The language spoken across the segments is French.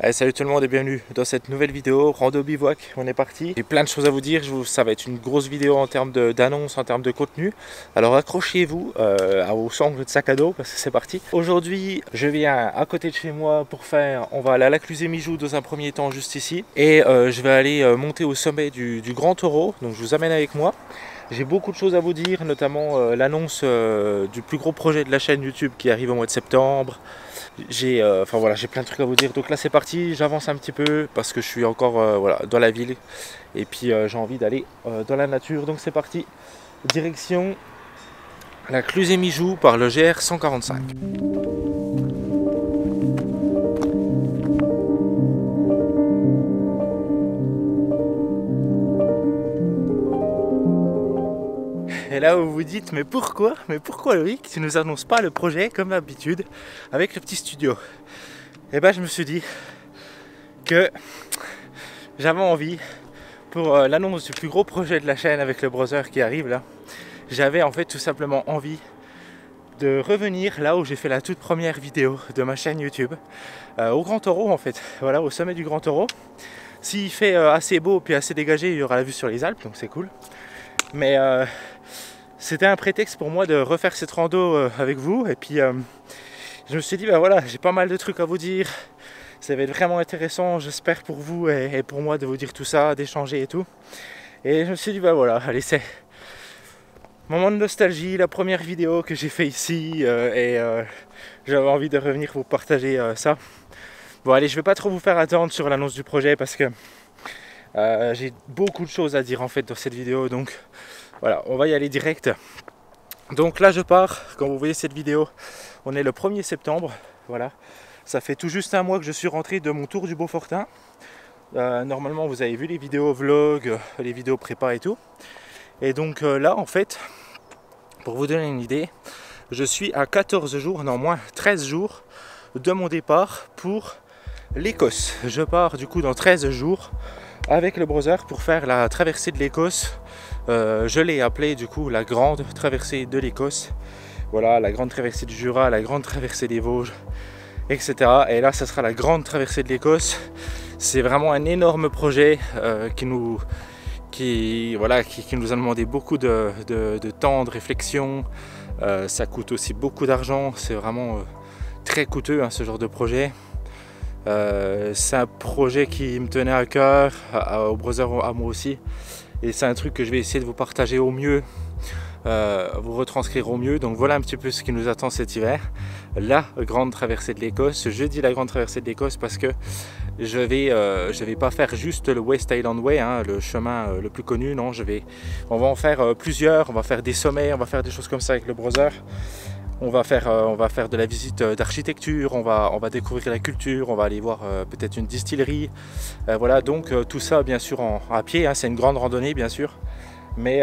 Allez, salut tout le monde et bienvenue dans cette nouvelle vidéo rando bivouac. On est parti. J'ai plein de choses à vous dire. Ça va être une grosse vidéo en termes d'annonces, en termes de contenu. Alors accrochez-vous au sangle de sac à dos parce que c'est parti. Aujourd'hui, je viens à côté de chez moi pour faire. On va aller à la Cluzet-Mijoux dans un premier temps, juste ici, et je vais aller monter au sommet du Grand Taureau. Donc je vous amène avec moi. J'ai beaucoup de choses à vous dire, notamment l'annonce du plus gros projet de la chaîne YouTube qui arrive au mois de septembre. J'ai plein de trucs à vous dire. Donc là c'est parti, j'avance un petit peu parce que je suis encore dans la ville et puis j'ai envie d'aller dans la nature. Donc c'est parti, direction la Cluzet-Mijoux par le GR 145. Et là vous vous dites mais pourquoi Loïc tu nous annonces pas le projet comme d'habitude avec le petit studio? Et ben je me suis dit que j'avais envie pour l'annonce du plus gros projet de la chaîne avec le browser qui arrive là. J'avais en fait tout simplement envie de revenir là où j'ai fait la toute première vidéo de ma chaîne YouTube, au Grand Taureau en fait, voilà, au sommet du Grand Taureau. S'il fait assez beau puis assez dégagé, il y aura la vue sur les Alpes, donc c'est cool. Mais c'était un prétexte pour moi de refaire cette rando avec vous. Et puis je me suis dit, bah voilà, j'ai pas mal de trucs à vous dire. Ça va être vraiment intéressant, j'espère pour vous et pour moi de vous dire tout ça, d'échanger et tout. Et je me suis dit, bah voilà, allez, c'est moment de nostalgie, la première vidéo que j'ai fait ici. J'avais envie de revenir vous partager ça. Bon allez, je vais pas trop vous faire attendre sur l'annonce du projet parce que j'ai beaucoup de choses à dire en fait dans cette vidéo. Donc voilà, on va y aller direct. Donc là je pars, quand vous voyez cette vidéo, on est le 1er septembre, voilà. Ça fait tout juste un mois que je suis rentré de mon tour du Beaufortin. Normalement vous avez vu les vidéos vlog, les vidéos prépa et tout. Et donc là en fait, pour vous donner une idée, je suis à 14 jours, non moins 13 jours de mon départ pour l'Écosse. Je pars du coup dans 13 jours avec le browser pour faire la traversée de l'Écosse. Je l'ai appelé du coup la grande traversée de l'Écosse. Voilà, la grande traversée du Jura, la grande traversée des Vosges, etc. Et là, ça sera la grande traversée de l'Écosse. C'est vraiment un énorme projet qui nous a demandé beaucoup de temps, de réflexion. Ça coûte aussi beaucoup d'argent. C'est vraiment très coûteux hein, ce genre de projet. C'est un projet qui me tenait à cœur, au browser à moi aussi. Et c'est un truc que je vais essayer de vous partager au mieux, vous retranscrire au mieux. Donc voilà un petit peu ce qui nous attend cet hiver. La grande traversée de l'Écosse. Je dis la grande traversée de l'Écosse parce que je vais pas faire juste le West Highland Way, hein, le chemin le plus connu. Non, on va en faire plusieurs. On va faire des sommets, on va faire des choses comme ça avec le browser. On va faire de la visite d'architecture, on va découvrir la culture, on va aller voir peut-être une distillerie. Voilà, donc tout ça bien sûr à pied, hein, c'est une grande randonnée bien sûr, mais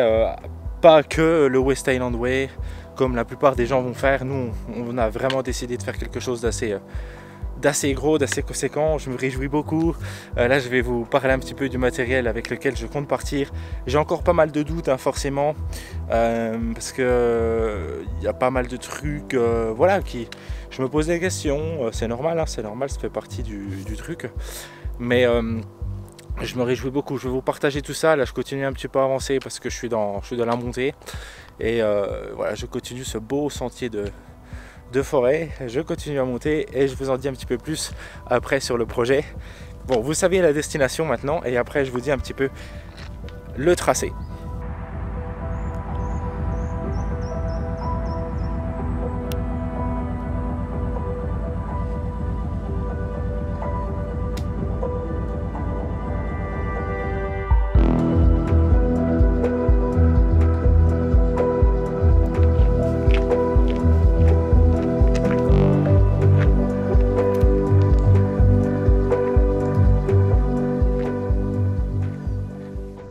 pas que le West Highland Way comme la plupart des gens vont faire. Nous, on a vraiment décidé de faire quelque chose d'assez gros, d'assez conséquent. Je me réjouis beaucoup. Là je vais vous parler un petit peu du matériel avec lequel je compte partir. J'ai encore pas mal de doutes hein, forcément parce que il y a pas mal de trucs voilà, je me pose des questions. C'est normal hein, c'est normal, ça fait partie du truc, mais je me réjouis beaucoup. Je vais vous partager tout ça. Là je continue un petit peu à avancer parce que je suis dans la montée et voilà, je continue ce beau sentier de forêt. Je continue à monter et je vous en dis un petit peu plus après sur le projet. Bon, vous savez la destination maintenant et après je vous dis un petit peu le tracé.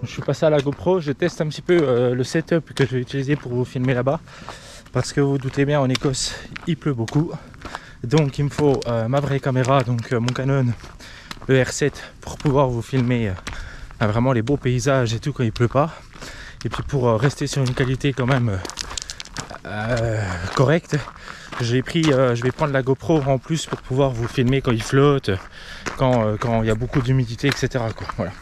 Je suis passé à la GoPro, je teste un petit peu le setup que je vais utiliser pour vous filmer là-bas. Parce que vous vous doutez bien, en Écosse, il pleut beaucoup. Donc il me faut ma vraie caméra, donc mon Canon, le R7, pour pouvoir vous filmer vraiment les beaux paysages et tout quand il pleut pas. Et puis pour rester sur une qualité quand même correcte, je vais prendre la GoPro en plus pour pouvoir vous filmer quand il flotte, quand il y a beaucoup d'humidité, etc. quoi. Voilà.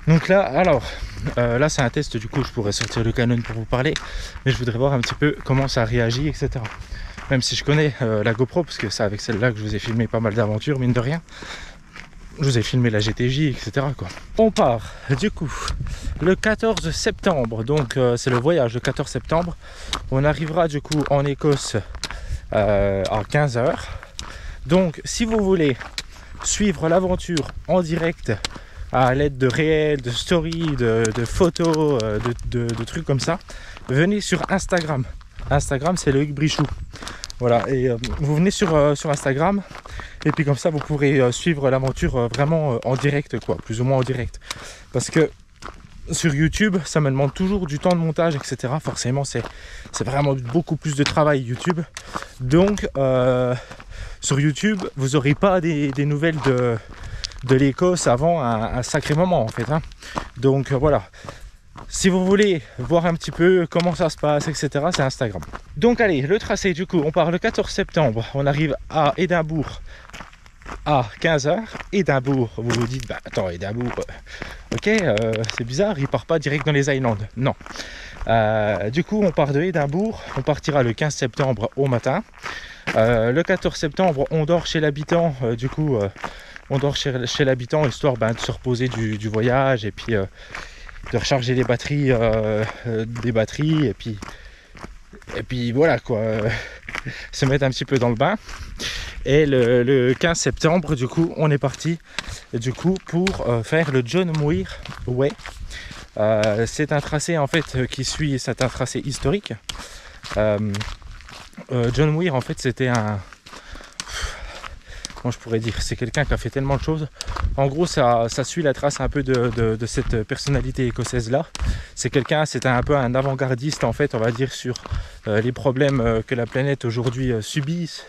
Donc là, alors, là c'est un test, du coup je pourrais sortir le Canon pour vous parler, mais je voudrais voir un petit peu comment ça réagit, etc. Même si je connais la GoPro, parce que c'est avec celle-là que je vous ai filmé pas mal d'aventures, mine de rien. Je vous ai filmé la GTJ, etc. quoi. On part du coup le 14 septembre, donc c'est le voyage de 14 septembre. On arrivera du coup en Écosse à 15 h. Donc si vous voulez suivre l'aventure en direct à l'aide de réels, de stories, de photos, de trucs comme ça, venez sur Instagram. Instagram, c'est Loïc Brichoux. Voilà, et vous venez sur Instagram, et puis comme ça vous pourrez suivre l'aventure vraiment en direct, quoi, plus ou moins en direct. Parce que sur YouTube, ça me demande toujours du temps de montage, etc. Forcément, c'est vraiment beaucoup plus de travail YouTube. Donc, sur YouTube, vous n'aurez pas des nouvelles de l'Écosse avant un sacré moment, en fait. Hein. Donc, voilà. Si vous voulez voir un petit peu comment ça se passe, etc., c'est Instagram. Donc allez, le tracé du coup, on part le 14 septembre, on arrive à Édimbourg à 15 h. Édimbourg, vous vous dites, bah attends, Édimbourg, ok, c'est bizarre, il part pas direct dans les Highlands. Non. Du coup, on part de Édimbourg, on partira le 15 septembre au matin. Le 14 septembre, on dort chez l'habitant, du coup, on dort chez l'habitant, histoire de se reposer du voyage, et puis de recharger les batteries, des batteries, et puis voilà quoi, se mettre un petit peu dans le bain. Et le 15 septembre, du coup, on est parti du coup pour faire le John Muir Way. C'est un tracé en fait qui suit, c'est un tracé historique. John Muir en fait c'était un... Comment je pourrais dire, c'est quelqu'un qui a fait tellement de choses. En gros, ça suit la trace un peu de cette personnalité écossaise là. C'était un peu un avant-gardiste en fait, on va dire, sur les problèmes que la planète aujourd'hui subisse,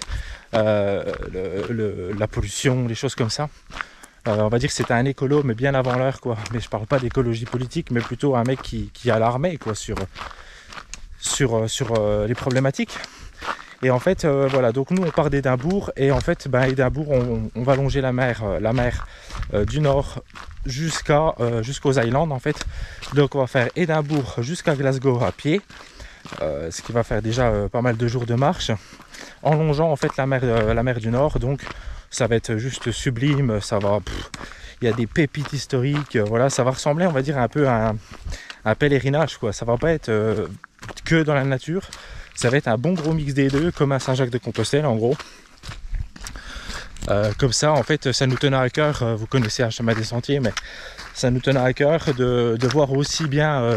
la pollution, les choses comme ça. On va dire que c'était un écolo, mais bien avant l'heure, quoi. Mais je parle pas d'écologie politique, mais plutôt un mec qui a l'armée, quoi, sur les problématiques. Et en fait, voilà, donc nous on part d'Édimbourg, et en fait, Édimbourg, on va longer la mer du nord jusqu'aux Highlands, en fait. Donc on va faire Édimbourg jusqu'à Glasgow à pied, ce qui va faire déjà pas mal de jours de marche, en longeant en fait la mer du Nord. Donc ça va être juste sublime, il y a des pépites historiques, voilà, ça va ressembler, on va dire, un peu à un pèlerinage, quoi. Ça va pas être que dans la nature. Ça va être un bon gros mix des deux, comme à Saint-Jacques-de-Compostelle en gros. Comme ça, en fait, ça nous tenait à cœur, vous connaissez un chemin des sentiers, mais ça nous tenait à cœur de voir aussi bien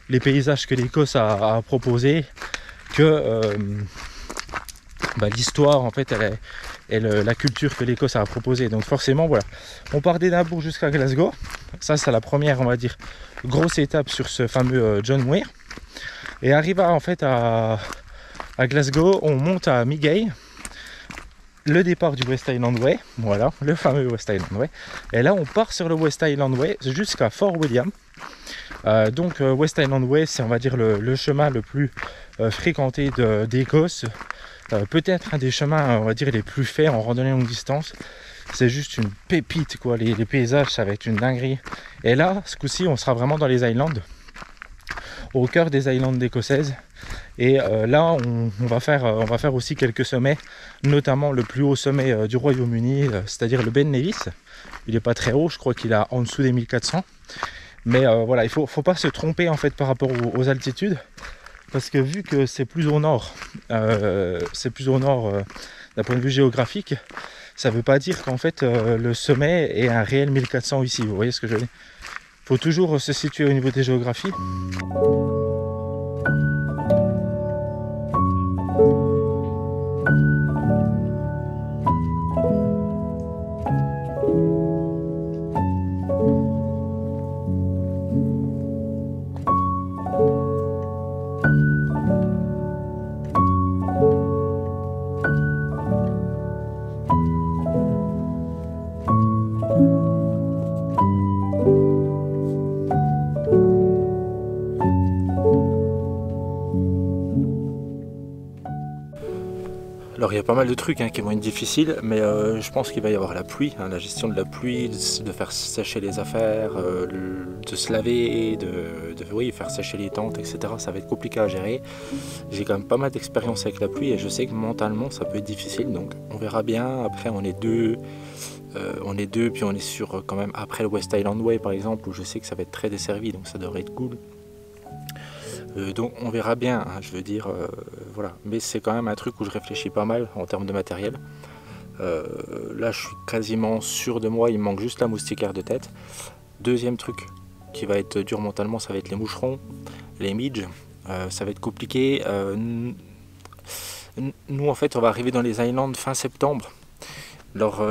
les paysages que l'Écosse a proposé, que l'histoire, en fait, et la culture que l'Écosse a proposé. Donc forcément, voilà. On part d'Édimbourg jusqu'à Glasgow. Ça, c'est la première, on va dire, grosse étape sur ce fameux John Muir. Et arrivé en fait à Glasgow, on monte à Migay, le départ du West Highland Way, voilà, le fameux West Highland Way. Et là, on part sur le West Highland Way jusqu'à Fort William. Donc, West Highland Way, c'est, on va dire, le chemin le plus fréquenté d'Écosse. Peut-être un des chemins, on va dire, les plus faits en randonnée longue distance. C'est juste une pépite, quoi. Les paysages, ça va être une dinguerie. Et là, ce coup-ci, on sera vraiment dans les Highlands, au cœur des Highlands écossaises. Et là on va faire aussi quelques sommets, notamment le plus haut sommet du Royaume-Uni, c'est-à-dire le Ben Nevis. Il n'est pas très haut, je crois qu'il est en dessous des 1400, mais voilà, il faut pas se tromper en fait par rapport aux altitudes, parce que vu que c'est plus au nord, d'un point de vue géographique, ça ne veut pas dire qu'en fait le sommet est un réel 1400 ici, vous voyez ce que je veux dire. Il faut toujours se situer au niveau des géographies. a pas mal de trucs qui vont être difficiles, mais je pense qu'il va y avoir la pluie, la gestion de la pluie, de faire sécher les affaires, de se laver, oui, faire sécher les tentes, etc. Ça va être compliqué à gérer. J'ai quand même pas mal d'expérience avec la pluie et je sais que mentalement ça peut être difficile, donc on verra bien. Après on est deux, puis on est sur quand même après le West Island Way par exemple, où je sais que ça va être très desservi, donc ça devrait être cool. Donc on verra bien, je veux dire, voilà. Mais c'est quand même un truc où je réfléchis pas mal en termes de matériel. Là je suis quasiment sûr de moi, il me manque juste la moustiquaire de tête. Deuxième truc qui va être dur mentalement, ça va être les moucherons, les midges. Ça va être compliqué. Nous en fait on va arriver dans les islands fin septembre. Alors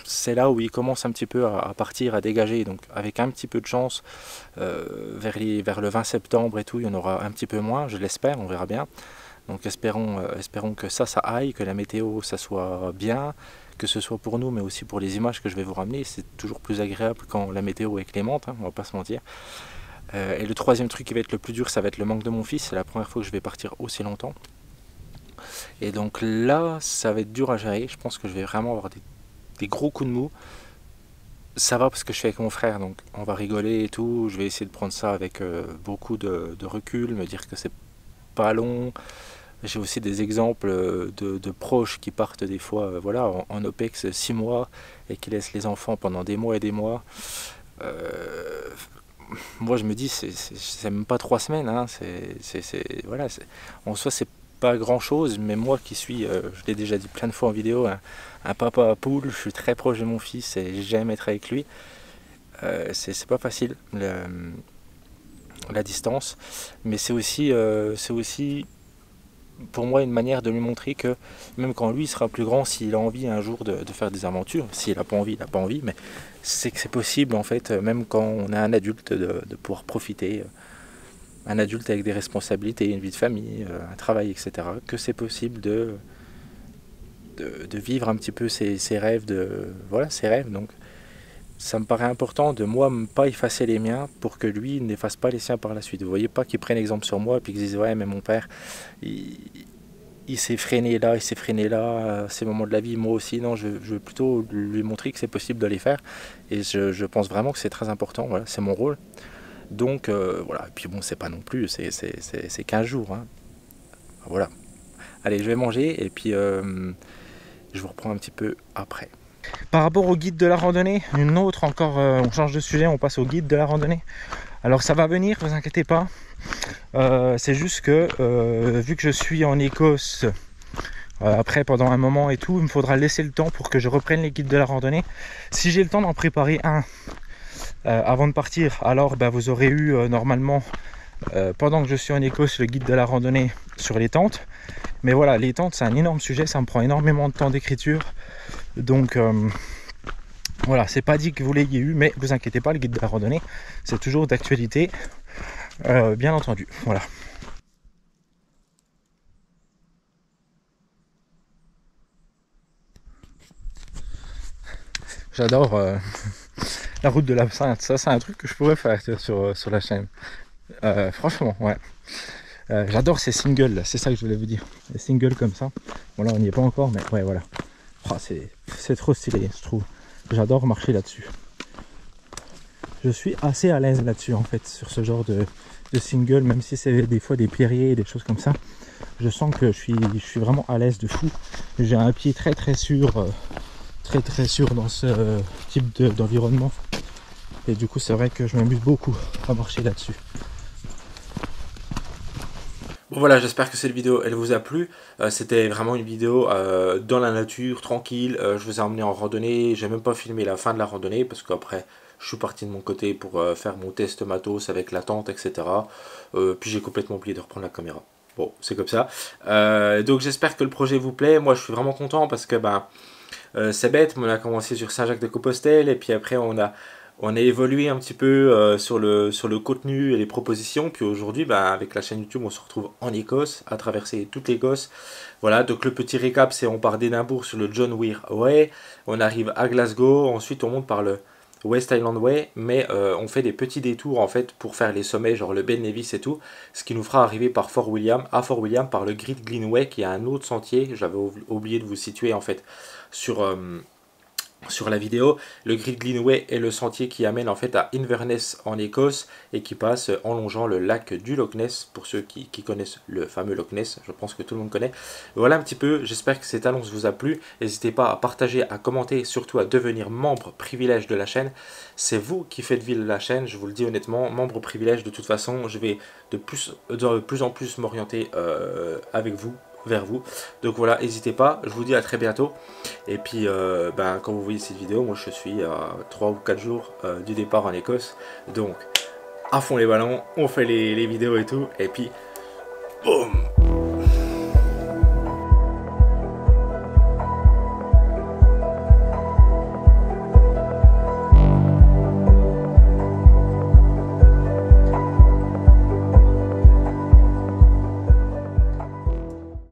c'est là où ils commencent un petit peu à partir, à dégager, donc avec un petit peu de chance, vers le 20 septembre et tout, il y en aura un petit peu moins, je l'espère, on verra bien. Donc espérons que ça aille, que la météo ça soit bien, que ce soit pour nous mais aussi pour les images que je vais vous ramener. C'est toujours plus agréable quand la météo est clémente, on va pas se mentir. Et le troisième truc qui va être le plus dur, ça va être le manque de mon fils. C'est la première fois que je vais partir aussi longtemps. Et donc là, ça va être dur à gérer. Je pense que je vais vraiment avoir des gros coups de mou. Ça va parce que je suis avec mon frère, donc on va rigoler et tout. Je vais essayer de prendre ça avec beaucoup de recul, me dire que c'est pas long. J'ai aussi des exemples de proches qui partent des fois voilà, en OPEX 6 mois et qui laissent les enfants pendant des mois et des mois. Moi je me dis, c'est même pas 3 semaines. Voilà, en soi c'est pas grand chose, mais moi qui suis, je l'ai déjà dit plein de fois en vidéo, un papa à poule, je suis très proche de mon fils et j'aime être avec lui. C'est pas facile la distance, mais c'est aussi pour moi une manière de lui montrer que même quand lui sera plus grand, s'il a envie un jour de faire des aventures, s'il n'a pas envie, il n'a pas envie, mais c'est que c'est possible en fait, même quand on est un adulte, de pouvoir profiter. Un adulte avec des responsabilités, une vie de famille, un travail, etc., que c'est possible de vivre un petit peu ses rêves, voilà, ses rêves. Donc ça me paraît important de moi ne pas effacer les miens pour que lui n'efface pas les siens par la suite. Vous voyez, pas qu'il prenne exemple sur moi et puis qu'il dise ouais mais mon père il s'est freiné là, il s'est freiné là à ces moments de la vie, moi aussi. Non, je veux plutôt lui montrer que c'est possible de les faire et je pense vraiment que c'est très important, voilà, c'est mon rôle. Donc voilà, et puis bon, c'est pas non plus, c'est 15 jours. Voilà. Allez, je vais manger et puis je vous reprends un petit peu après. Par rapport au guide de la randonnée, une autre encore, on change de sujet, on passe au guide de la randonnée. Alors ça va venir, ne vous inquiétez pas. C'est juste que vu que je suis en Écosse, après pendant un moment et tout, il me faudra laisser le temps pour que je reprenne les guides de la randonnée. Si j'ai le temps d'en préparer un avant de partir, alors vous aurez eu normalement pendant que je suis en Écosse le guide de la randonnée sur les tentes. Mais voilà, les tentes c'est un énorme sujet, ça me prend énormément de temps d'écriture, donc voilà, c'est pas dit que vous l'ayez eu, mais vous inquiétez pas, le guide de la randonnée c'est toujours d'actualité, bien entendu. Voilà. J'adore la route de l'absinthe, ça c'est un truc que je pourrais faire sur la chaîne. Franchement, ouais. J'adore ces singles là, c'est ça que je voulais vous dire. Les singles comme ça. Bon là on n'y est pas encore, mais ouais voilà. Oh, c'est trop stylé, je trouve. J'adore marcher là-dessus. Je suis assez à l'aise là-dessus en fait, sur ce genre de single, même si c'est des fois des pierriers, des choses comme ça. Je sens que je suis vraiment à l'aise de fou. J'ai un pied très sûr. Très sûr dans ce type d'environnement et du coup c'est vrai que je m'amuse beaucoup à marcher là-dessus. Bon voilà, j'espère que cette vidéo elle vous a plu. C'était vraiment une vidéo dans la nature, tranquille. Je vous ai emmené en randonnée, j'ai même pas filmé la fin de la randonnée parce qu'après je suis parti de mon côté pour faire mon test matos avec la tente, etc. Puis j'ai complètement oublié de reprendre la caméra. Bon, c'est comme ça. Donc j'espère que le projet vous plaît. Moi je suis vraiment content parce que c'est bête, mais on a commencé sur Saint-Jacques-de-Compostelle et puis après on a évolué un petit peu sur le contenu et les propositions. Puis aujourd'hui, avec la chaîne YouTube, on se retrouve en Écosse, à traverser toute l'Écosse. Voilà, donc le petit récap, c'est on part d'Édimbourg sur le John Weir Way, on arrive à Glasgow, ensuite on monte par le West Island Way, mais on fait des petits détours en fait pour faire les sommets, genre le Ben Nevis et tout, ce qui nous fera arriver par Fort William, à Fort William par le Great Greenway, qui est un autre sentier. J'avais oublié de vous situer en fait sur, sur la vidéo. Le Great Greenway est le sentier qui amène en fait à Inverness en Écosse et qui passe en longeant le lac du Loch Ness, pour ceux qui connaissent le fameux Loch Ness, je pense que tout le monde connaît. Voilà un petit peu, j'espère que cette annonce vous a plu. N'hésitez pas à partager, à commenter, surtout à devenir membre privilège de la chaîne. C'est vous qui faites vivre la chaîne, je vous le dis honnêtement, membre privilège. De toute façon, je vais de plus en plus m'orienter avec vous, vers vous. Donc voilà, n'hésitez pas, je vous dis à très bientôt. Et puis, quand vous voyez cette vidéo, moi je suis à 3 ou 4 jours du départ en Écosse. Donc, à fond les ballons, on fait les vidéos et tout. Et puis, boum!